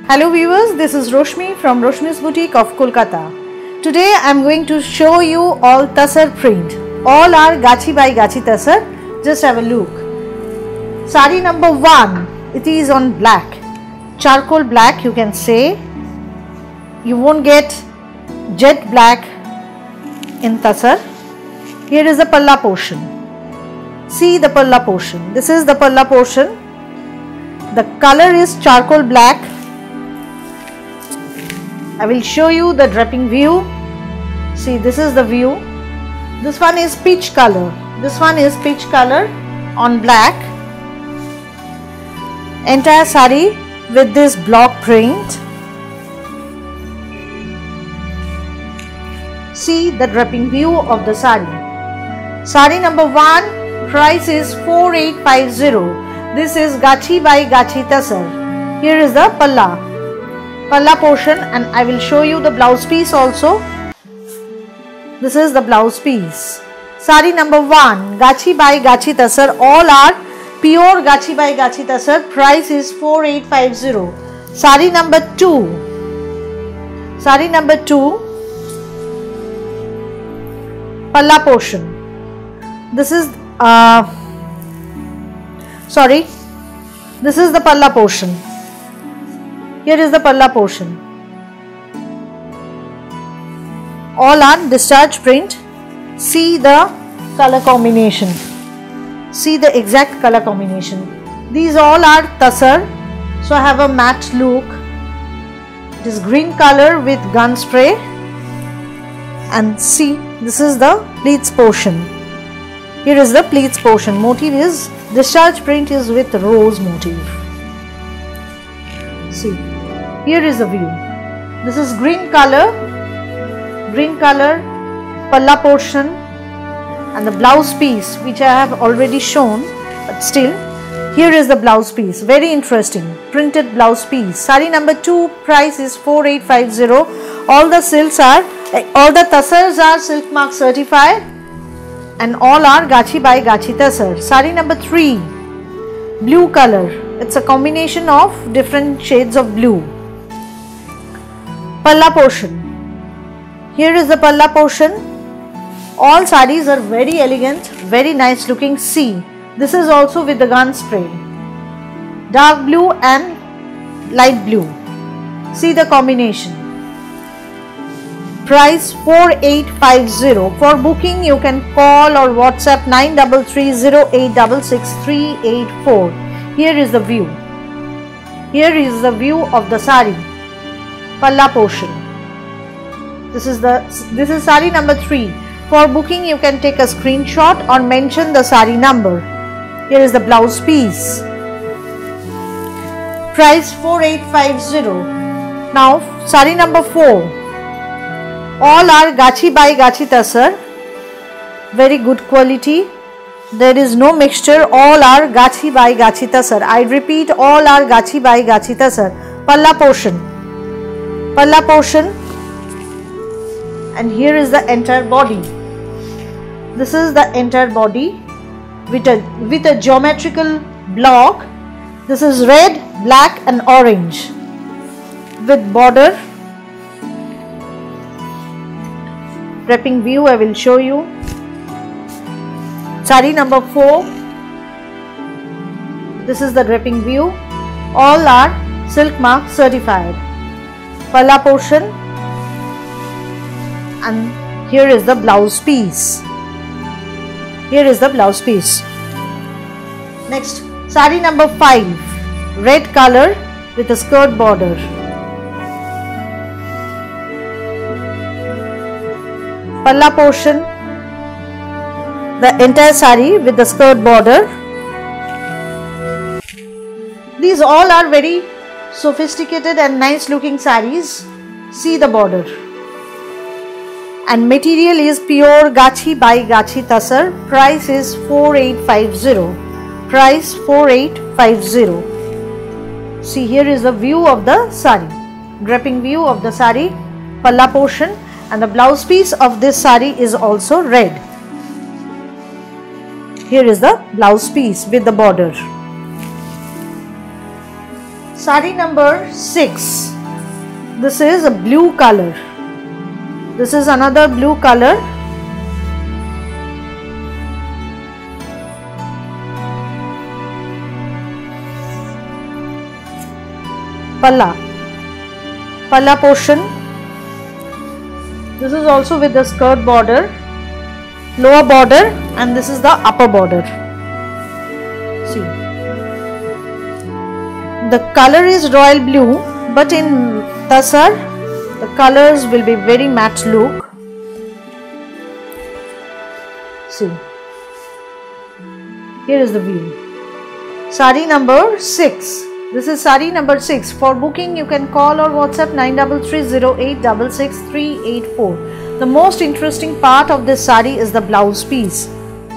Hello viewers, this is Roshmi from Roshmi's Boutique of Kolkata. Today I am going to show you all Tassar print. All are Gachi by Gachi Tassar. Just have a look. Sari number 1, it is on black. Charcoal black you can say. You won't get jet black in Tassar. Here is the Palla portion. See the Palla portion. This is the Palla portion. The color is charcoal black. I will show you the draping view. See, this is the view. This one is peach color. This one is peach color on black. Entire sari with this block print. See the draping view of the sari. Sari number 1, price is 4850. This is Gachi by Gachi Tassar. Here is the Palla portion, and I will show you the blouse piece also. This is the blouse piece. Sari number 1, Gachi by Gachi Tassar. All are pure Gachi by Gachi Tassar. Price is 4850. Sari number 2. Sari number 2, Palla portion. This is this is the Palla portion. Here is the Palla portion. All are discharge print. See the color combination. See the exact color combination. These all are Tassar. So I have a matte look. It is green color with gun spray. And see, this is the pleats portion. Here is the pleats portion. Motif is, discharge print is with rose motif. See, here is the view. This is green color, Palla portion, and the blouse piece which I have already shown, but still, here is the blouse piece. Very interesting, printed blouse piece. Sari number 2, price is 4850. All the Tassars are silk mark certified, and all are Gachi by Gachi Tassar. Sari number 3, blue color. It's a combination of different shades of blue. Palla portion. Here is the Palla portion. All sarees are very elegant, very nice looking. See, this is also with the gun spray. Dark blue and light blue. See the combination. Price 4850. For booking you can call or WhatsApp 9330866384. Here is the view. Here is the view of the sari. Palla portion. This is sari number 3. For booking you can take a screenshot or mention the sari number. Here is the blouse piece. Price 4850. Now sari number 4. All are Gachi by Gachi Tassar. Very good quality. There is no mixture. All are Gachi by Gachi Tassar. I repeat, all are Gachi by Gachi Tassar. Palla portion. Palla portion. And here is the entire body. This is the entire body with a geometrical block. This is red, black and orange with border. Draping view I will show you. Sari number 4. This is the draping view. All are silk mark certified. Palla portion, and here is the blouse piece. Here is the blouse piece. Next, sari number 5. Red color with a skirt border. Palla portion, the entire sari with the skirt border. These all are very sophisticated and nice looking saris. See the border. And material is pure Gachi by Gachi Tassar. Price is 4850. Price 4850. See, here is the view of the sari. Draping view of the sari. Palla portion. And the blouse piece of this sari is also red. Here is the blouse piece with the border. Sari number 6. This is a blue color. This is another blue color. Palla portion. This is also with the skirt border, lower border, and this is the upper border. See, the color is royal blue, but in Tasar the colors will be very matte look. See, here is the view. Sari number 6. This is sari number 6. For booking, you can call or WhatsApp 9330866384. The most interesting part of this sari is the blouse piece.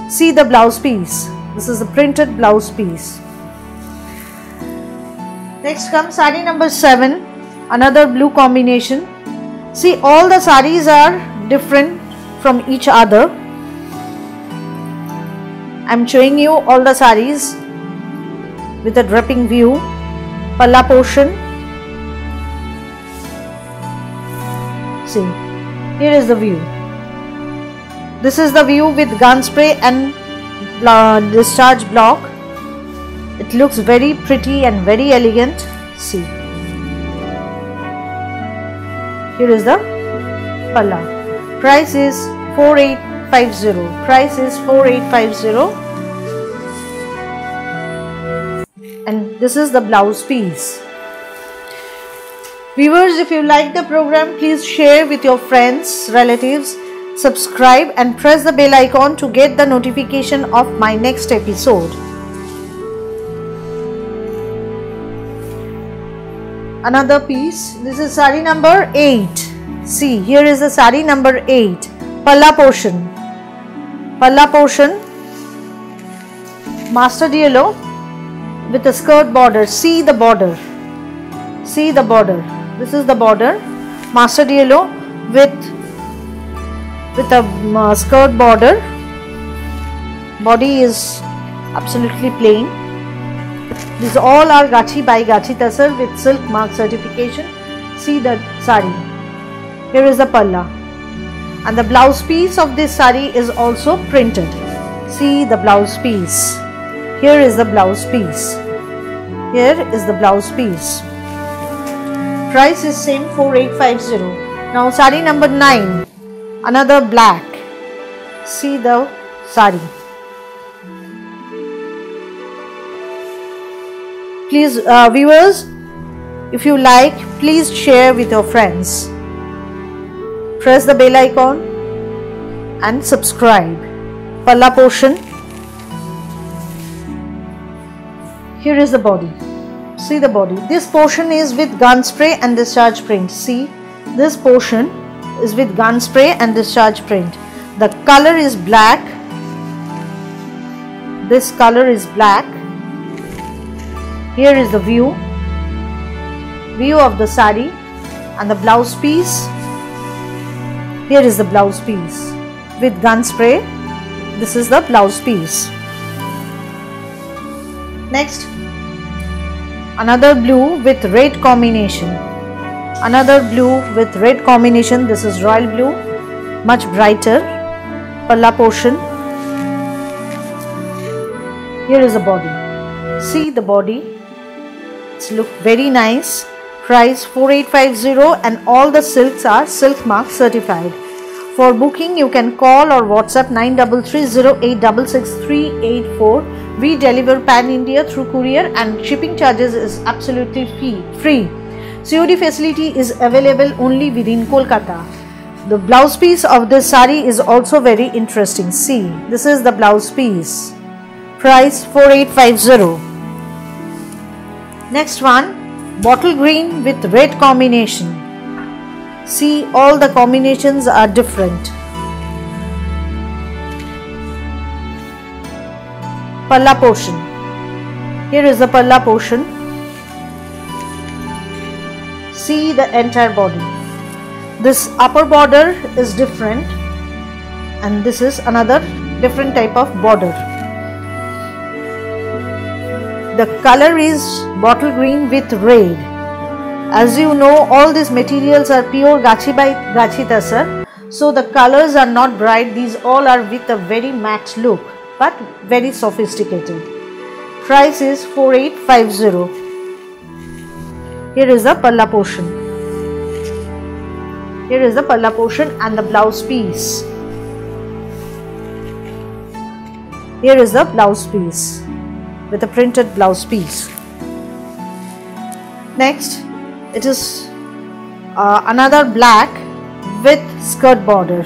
See the blouse piece. This is the printed blouse piece. Next comes sari number 7. Another blue combination. See, all the saris are different from each other. I am showing you all the saris with a draping view. Palla portion. See, here is the view. This is the view with gun spray and discharge block. It looks very pretty and very elegant. See, here is the palla. Price is 4850. Price is 4850. And this is the blouse piece. Viewers, if you like the program, please share with your friends, relatives, subscribe and press the bell icon to get the notification of my next episode. Another piece. This is sari number 8. See, here is the sari number 8. Palla portion. Palla portion. Mustard yellow with a skirt border. See the border. See the border. This is the border. Mustard yellow with a skirt border. Body is absolutely plain. These all are Gachi by Gachi Tasar with silk mark certification. See the sari. Here is the palla. And the blouse piece of this sari is also printed. See the blouse piece. Here is the blouse piece. Here is the blouse piece. Price is same 4850. Now sari number 9. Another black. See the sari. Please viewers, if you like, please share with your friends. Press the bell icon and subscribe. Palla portion. Here is the body. See the body. This portion is with gun spray and discharge print. See, this portion is with gun spray and discharge print. The color is black. This color is black. Here is the view of the sari and the blouse piece. Here is the blouse piece with gun spray. This is the blouse piece. Next, another blue with red combination. Another blue with red combination. This is royal blue, much brighter. Palla portion. Here is the body. See the body. It's look very nice. Price 4850 and all the silks are silk mark certified. For booking, you can call or WhatsApp 9330866384. We deliver pan India through courier and shipping charges is absolutely free. COD facility is available only within Kolkata. The blouse piece of this sari is also very interesting. See, this is the blouse piece. Price 4850. Next one, bottle green with red combination. See, all the combinations are different. Palla portion. Here is the palla portion. See the entire body. This upper border is different and this is another different type of border. the color is bottle green with red. As you know, all these materials are pure Gachi by Gachi Tasar, so the colors are not bright. These all are with a very matte look but very sophisticated. Price is 4850. Here is the palla portion. Here is the palla portion and the blouse piece. Here is the blouse piece with a printed blouse piece. Next, it is another black with skirt border.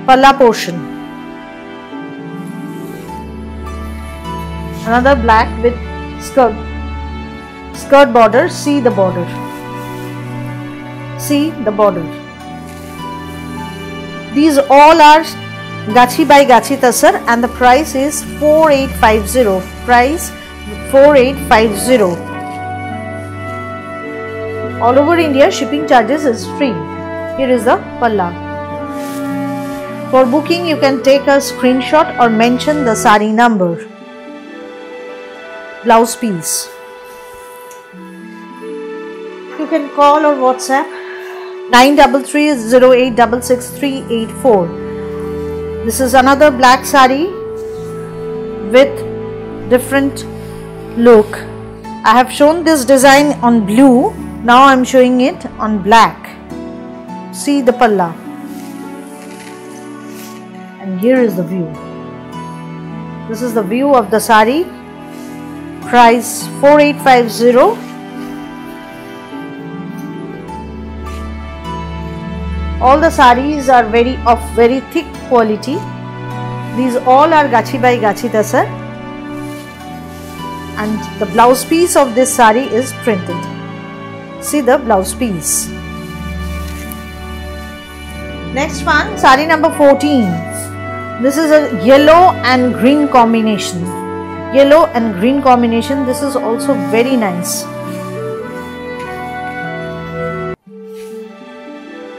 Palla portion. Another black with skirt border. See the border. See the border. These all are Gachi by Gachi Tasar and the price is 4850. Price 4850. All over India shipping charges is free. Here is the palla. For booking you can take a screenshot or mention the sari number. Blouse piece. You can call or WhatsApp 93308666384. This is another black sari with different look. I have shown this design on blue. Now I am showing it on black. See the palla. And here is the view. This is the view of the sari. Price 4850. All the saris are of very thick quality. These all are Gachi by Gachi Tasar. And the blouse piece of this sari is printed. See the blouse piece. Next one, sari number 14. This is a yellow and green combination. Yellow and green combination. This is also very nice.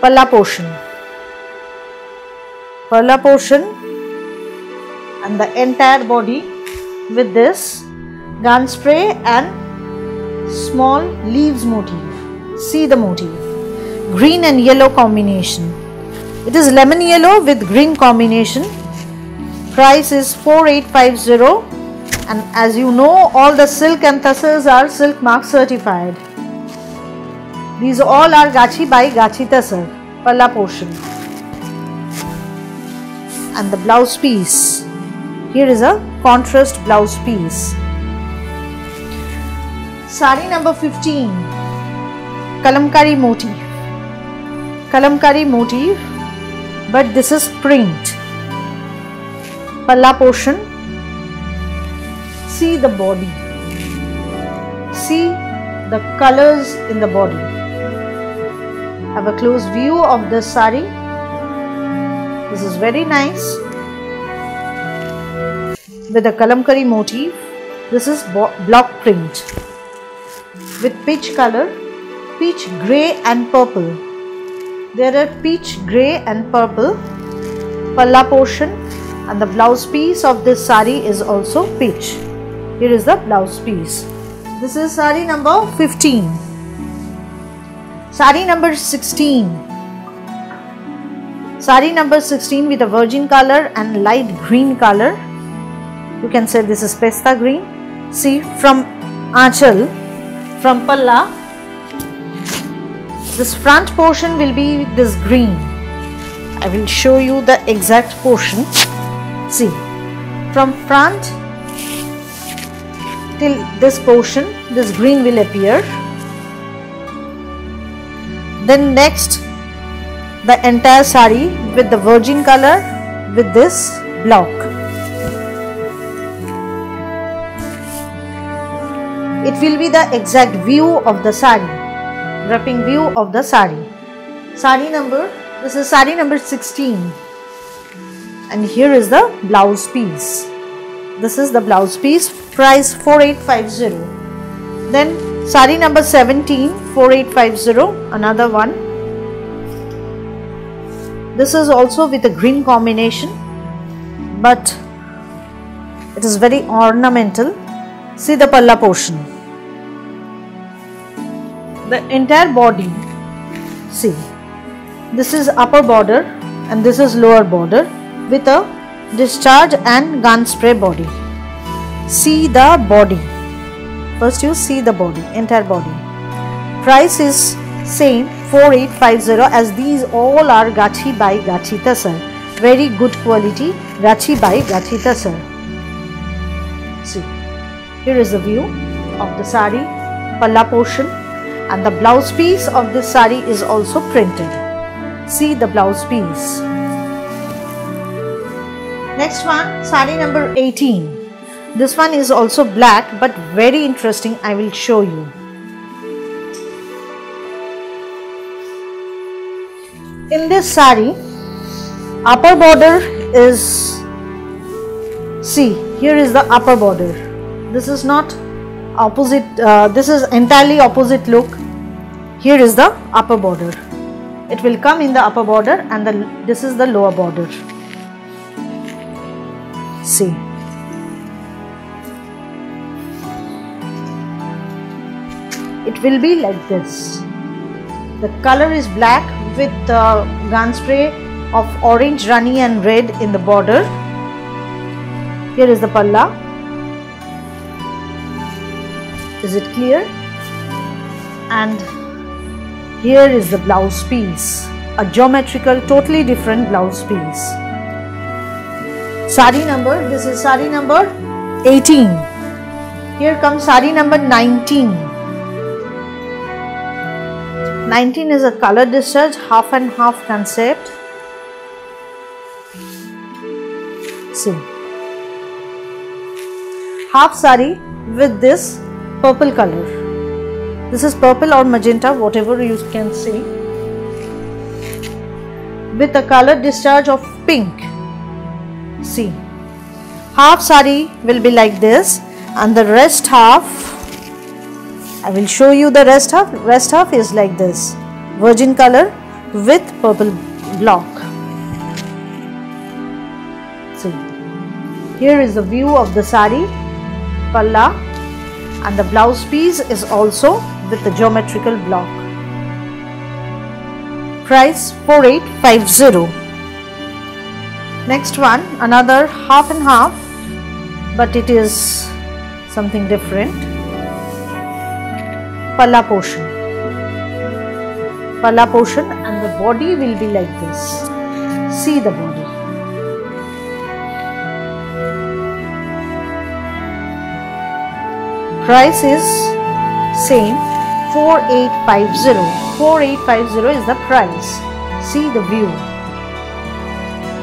Palla portion. Palla portion and the entire body with this gun spray and small leaves motif. See the motif. Green and yellow combination. It is lemon yellow with green combination. Price is 4850. And as you know, all the silk and tassels are silk mark certified. These all are Gachi by Gachi Tasar. Palla portion. And the blouse piece. Here is a contrast blouse piece. Sari number 15. Kalamkari motif. Kalamkari motif, but this is print. Palla portion. See the body. See the colors in the body. Have a close view of this sari. This is very nice with the kalamkari motif. This is block print with peach color, peach grey and purple. There are peach grey and purple. Palla portion and the blouse piece of this sari is also peach. Here is the blouse piece. This is sari number 15. Sari number 16. Sari number 16 with a virgin color and light green color. You can say this is pesta green. See, from Aanchal, from Palla, this front portion will be this green. I will show you the exact portion. See, from front till this portion, this green will appear. Then next, the entire sari with the virgin color with this block. It will be the exact view of the sari, wrapping view of the sari. Sari number, this is sari number 16. And here is the blouse piece. This is the blouse piece, price 4850. Then sari number 17, 4850, another one. This is also with a green combination, but It is very ornamental. See the palla portion. The entire body, see, this is upper border and this is lower border with a discharge and gun spray body. See the body. First you see the body, entire body. Price is same 4850, as these all are Gachi by Gachi Tasar. Very good quality Gachi by Gachi Tasar. See, here is the view of the sari, palla portion, and the blouse piece of this sari is also printed. See the blouse piece. Next one, sari number 18. This one is also black but very interesting. I will show you. In this sari, upper border is, see, here is the upper border. This is not opposite, this is entirely opposite look. Here is the upper border. It will come in the upper border, and this is the lower border. See. It will be like this. The color is black with gun spray of orange, rani and red in the border. Here is the palla. Is it clear? And here is the blouse piece. A geometrical, totally different blouse piece. Sari number, this is sari number 18. Here comes sari number 19. 19 is a color discharge, half and half concept. See, half sari with this purple color. This is purple or magenta, whatever you can say, with a color discharge of pink. See, half sari will be like this, and the rest half, I will show you the rest half. Rest half is like this, virgin color with purple block. See, here is the view of the sari, palla, and the blouse piece is also with the geometrical block. Price 4850. Next one, another half and half, but it is something different. Palla portion. Palla portion, and the body will be like this. See the body. Price is same 4850. 4850 is the price. See the view.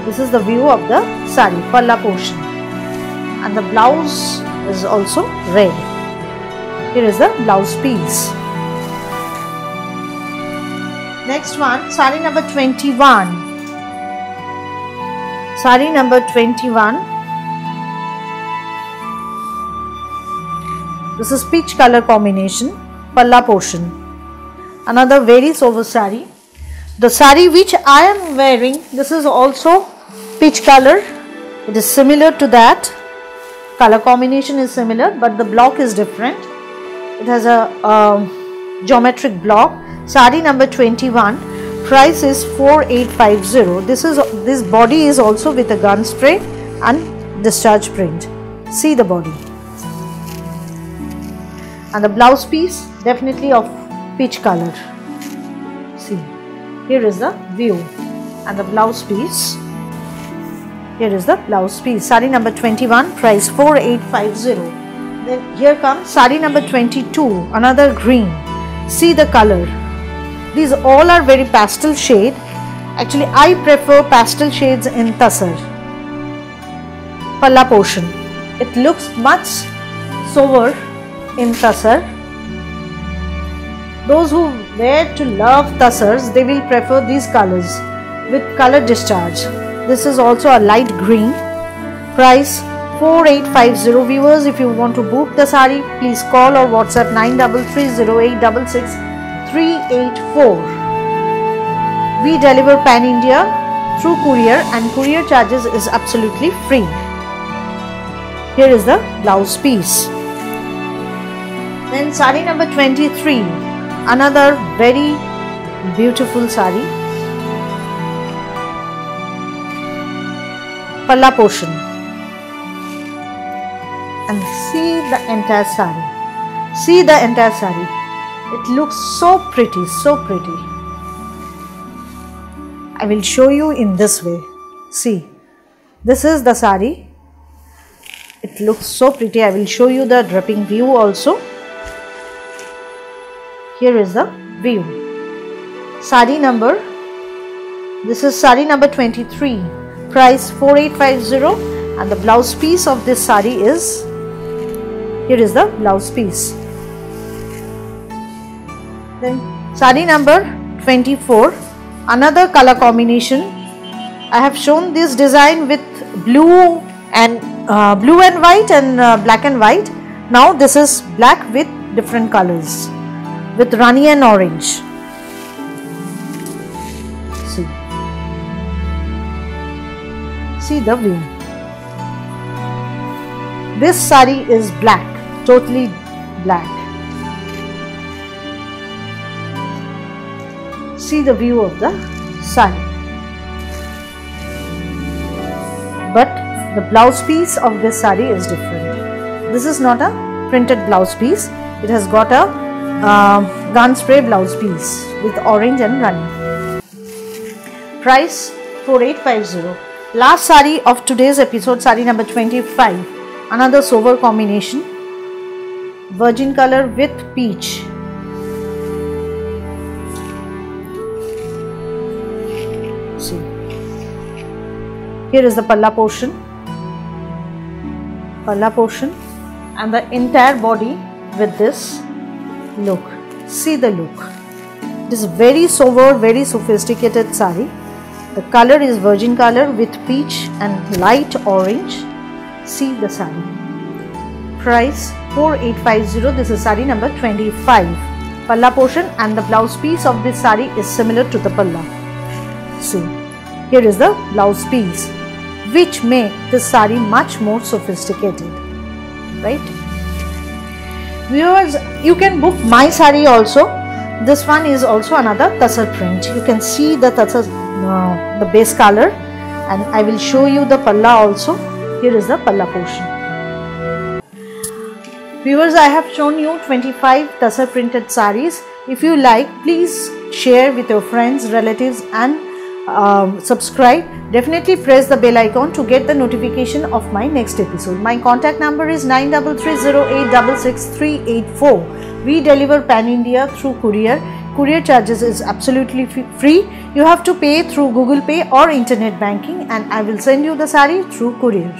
This is the view of the sari, palla portion, and the blouse is also red. Here is the blouse piece. Next one, sari number 21. Sari number 21. This is peach color combination, palla portion. Another very sober sari. The sari which I am wearing, this is also peach color. It is similar to that. Color combination is similar, but the block is different. It has a geometric block. Sari number 21. Price is 4850. This body is also with a gun spray and discharge print. See the body. And the blouse piece definitely of peach color. See, here is the view and the blouse piece. Here is the blouse piece. Sari number 21, price 4850. Then here comes sari number 22, another green. See the color. These all are very pastel shade. Actually, I prefer pastel shades in Tasar. Palla portion. It looks much sober in Tasar. Those who wear to love Tasars, they will prefer these colors with color discharge. This is also a light green. Price 4850. Viewers, if you want to book the sari, please call or WhatsApp 9330866384. We deliver pan India through courier, and courier charges is absolutely free. Here is the blouse piece. Then sari number 23, another very beautiful sari. Palla portion. And see the entire sari. See the entire sari. It looks so pretty, so pretty. I will show you in this way. See, this is the sari. It looks so pretty. I will show you the draping view also. Here is the view. Sari number, this is sari number 23. Price 4850, and the blouse piece of this sari is, here is the blouse piece. Then sari number 24, another color combination. I have shown this design with blue and white and black and white. Now this is black with different colors, with rani and orange. See the view. This sari is black, totally black. See the view of the sari. But the blouse piece of this sari is different. This is not a printed blouse piece. It has got a gun spray blouse piece with orange and rani. Price 4850. Last sari of today's episode, sari number 25, another sober combination, virgin color with peach. See, here is the palla portion, and the entire body with this look. See the look. It is very sober, very sophisticated sari. The color is virgin color with peach and light orange. See the sari. Price 4850. This is sari number 25. Palla portion, and the blouse piece of this sari is similar to the palla. See, here is the blouse piece, which make this sari much more sophisticated, right? Viewers, you can book my sari also. This one is also another tassar print. You can see the tassar, the base color, and I will show you the palla also. Here is the palla portion. Viewers, I have shown you 25 tassar printed saris. If you like, please share with your friends, relatives, and subscribe. Definitely press the bell icon to get the notification of my next episode. My contact number is 9330866384. We deliver pan India through courier. Courier charges is absolutely free. You have to pay through Google Pay or internet banking, and I will send you the sari through courier.